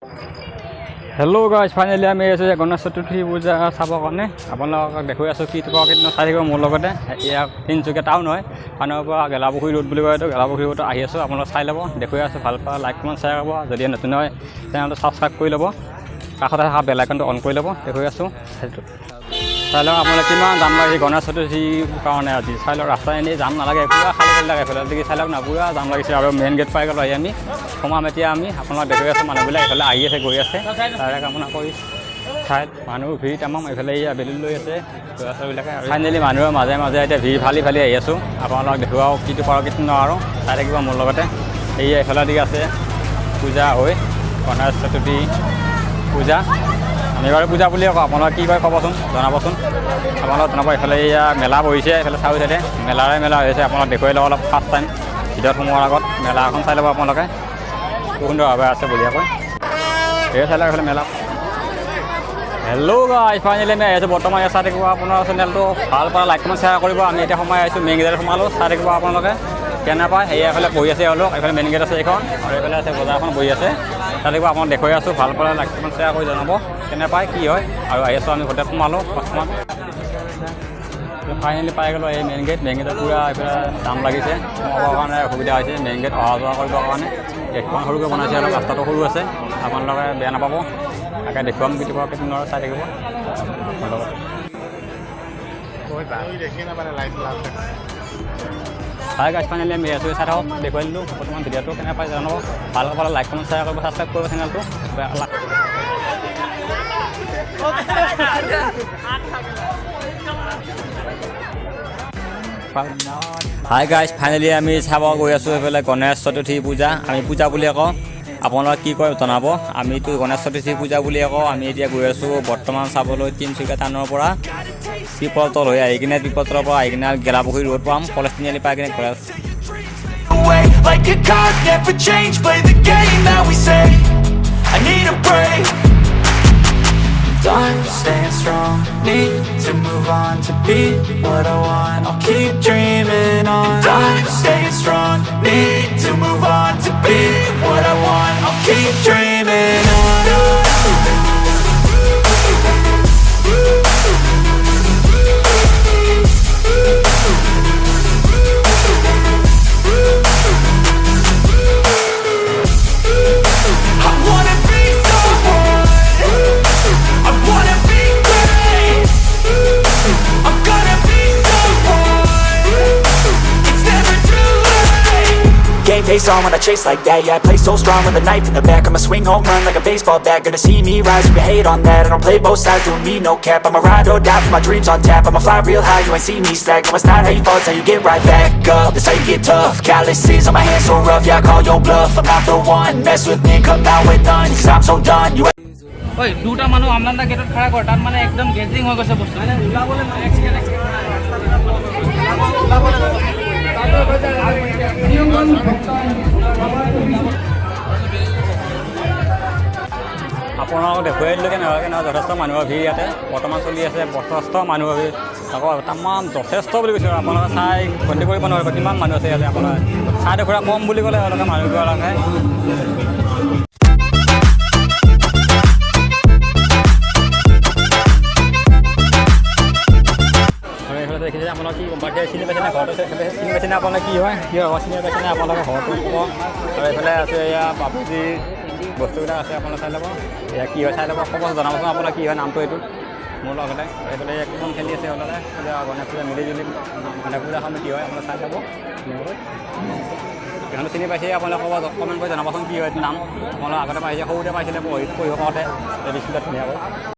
Hello guys, finally আমি এসে গণেশ চতুৰ্থী পূজা চাবৰ কাৰণে আপোনালোকক দেখুৱাই আছোঁ কি কেইদিন চাই থাকিব মোৰ লগতে এয়া তিনচুকীয়া টাউন হয় পানৰ পৰা গেলাপুখুৰী ৰোড বুলি কয় এইটো গেলাপুখুৰী ৰোডত আহি আছোঁ আপোনালোক চাই ল'ব দেখুৱাই আছোঁ ভাল পায় লাইক কমেণ্ট শ্বেয়াৰ কৰিব যদি নতুন হয় চেনেলটো ছাবস্ক্ৰাইব কৰি ল'ব কাষতে থকা বেল আইকনটো অন কৰি ল'ব দেখুৱাই আছোঁ সেইটো চাই লওক আপোনালোকে কিমান জাম লাগিছে গণেশ চতুৰ্থীৰ কাৰণে আজি চাই লওক ৰাস্তা এনেই জাম নালাগে পুৰা খালী খালী লাগে এইফালে দেখি চাই লওক না পুৰা জাম লাগিছে আৰু মেইন গেট পাই গ'লো আহি আমি সোমাম এতিয়া আমি আপোনালোক দেখুৱাই আছোঁ মানুহবিলাক এইফালে আহি আছে গৈ আছে ডাইৰেক্ট আপোনাৰ কৰি ঠাইত মানুহ ভিৰ তামাম এইফালে বেলুন লৈ আছে ল'ৰা ছোৱালীবিলাকে ফাইনেলি মানুহৰ মাজে মাজে এতিয়া ভিৰ ফালি ফালি আহি আছোঁ আপোনালোক দেখুৱাও কিটো পাৰোঁ কিটো নোৱাৰোঁ চাই থাকিব মোৰ লগতে এই এইফালে দিকে আছে পূজা হৈ গণেশ চতুৰ্থী পূজা আমি বাৰু পূজা বুলিয়ে কওঁ আপোনালোকে কি কয় ক'বচোন জনাবচোন আপোনালোক জনাব এইফালে এয়া মেলা বহিছে এইফালে চাউল চাইডে মেলা হৈছে আপোনালোক দেখুৱাই লওক অলপ ফাৰ্ষ্ট টাইম ভিতৰত সোমোৱাৰ আগত মেলা এখন চাই ল'ব আপোনালোকে সুন্দৰভাৱে আছে বঢ়িয়াকৈ এই চাই লওক এইফালে মেলা হেল্ল' গাইজ ফাইনেলি আমি আহিছোঁ বৰ্তমান চাই থাকিব আপোনাৰ চেনেলটো ভাল পালে লাইক কমেণ্ট শ্বেয়াৰ কৰিব আমি এতিয়া সোমাই আহিছোঁ মেইন গেটত সোমালোঁ চাই থাকিব আপোনালোকে কেনে পায় সেয়া এইফালে বহি আছে অলপ এইফালে মেইন গেট আছে এইখন আৰু এইফালে আছে বজাৰখন বহি আছে চাই থাকিব আপোনাক দেখুৱাই আছোঁ ভাল পালে লাইক কমেণ্ট শ্বেয়াৰ কৰি জনাব কেনে পায় কি হয় আৰু আহি আছোঁ আমি হোটেল সোমালোঁ অকণমান ফাইনেলি পাই গ'লোঁ এই মেইন গেটত পূৰা এইফালে দাম লাগিছে সোমাবৰ কাৰণে অসুবিধা হৈছে মেইন গেট অহা যোৱা কৰিবৰ কাৰণে গেটখন সৰুকৈ বনাইছে অলপ ৰাস্তাটো সৰু আছে আপোনালোকে বেয়া নাপাব তাকে দেখুৱাম কেতিয়াবা কেইদিনৰ চাই থাকিব হয় গাইজ ফাইনেলি আমি আছোঁ চাই থাকক দেখুৱাই দিলোঁ বৰ্তমান ভিডিঅ'টো কেনে পাই জনাব ভাল পালে লাইক কমেণ্ট শ্বেয়াৰ কৰিব ছাবস্ক্ৰাইব কৰিব চেনেলটো হাই গাইজ ফাইনেলি আমি চাব গৈ আছোঁ এইফালে গণেশ চতুৰ্থী পূজা আমি পূজা বুলিয়ে কওঁ আপোনালোকে কি কয় জনাব আমিতো গণেশ চতুৰ্থী পূজা বুলিয়ে কওঁ আমি এতিয়া গৈ আছোঁ বৰ্তমান চাবলৈ তিনচুকীয়া টাউনৰ পৰা পিপলতল হৈ আহি কিনে পিপলতলৰ পৰা আহি কিনে গেলাপুখুৰী ৰোড পাম কলেজ তিনিআলি পাই কিনে college Like a card, never change, play the game that we say. I need a break. I'm staying strong, need to move on to be what I want. I'll keep dreaming on. I'm staying strong, need to move on to be what I want. I'll keep dreaming on. Game face on when I chase like that. Yeah, I play so strong with a knife in the back. I'ma swing home run like a baseball bat. Gonna see me rise if you hate on that. I don't play both sides, doing me no cap. I'ma ride or die for my dreams on tap. I'ma fly real high, you ain't see me slack. No, it's not how you fall, it's how you get right back up. That's how you get tough. Calluses on my hands so rough, yeah, I call your bluff. I'm not the one, mess with me, come out with none. Cause I'm so done, you ওই দুটা মানুহ আমলান্দা গেটত খাৰা কৰ তাত মানে একদম gazing হৈ গৈছে বস্তু মানে ওলাবলৈ মানে এক সেকেন্ড আপোনালোকক দেখুৱাই দিলোঁ কেনেকুৱাকৈ নহয় যথেষ্ট মানুহৰ ভিৰ ইয়াতে বৰ্তমান চলি আছে যথেষ্ট মানুহৰ ভিৰ আকৌ তামাম যথেষ্ট বুলি কৈছোঁ আপোনালোকে চাই গন্তি কৰিব নোৱাৰিব কিমান মানুহ আছে ইয়াতে আপোনালোকে চাই দেখুৱাই কম বুলি ক'লে তেওঁলোকে মানুহবিলাকে দেখিছে আপোনালোকে কি গম পাইছে চিনি পাইছে নে ঘৰটো চিনি পাইছে নে আপোনালোকে কি হয় চিনি পাইছে নে আপোনালোকে ঘৰটো ক'ব আৰু এইফালে আছে এয়া বাপুজি বস্তুবিলাক আছে আপোনালোকে চাই ল'ব এয়া কি হয় চাই ল'ব ক'ব জনাবচোন আপোনাৰ কি হয় নামটো এইটো মোৰ লগতে এইফালে একদম খেলি আছে আপোনালোকে গণেশ পূজা মিলিজুলি গণেশ পূজাখন কি হয় আপোনালোকে চাই ল'ব সিহঁতে চিনি পাইছে আপোনালোকে ক'ব কমেণ্ট কৰি জনাবচোন কি হয় নাম আপোনালোকে আগতে পাইছে সৰুতে পাইছিলে পঢ়িব পাওঁতে বিস্কুটত ধুনীয়াকৈ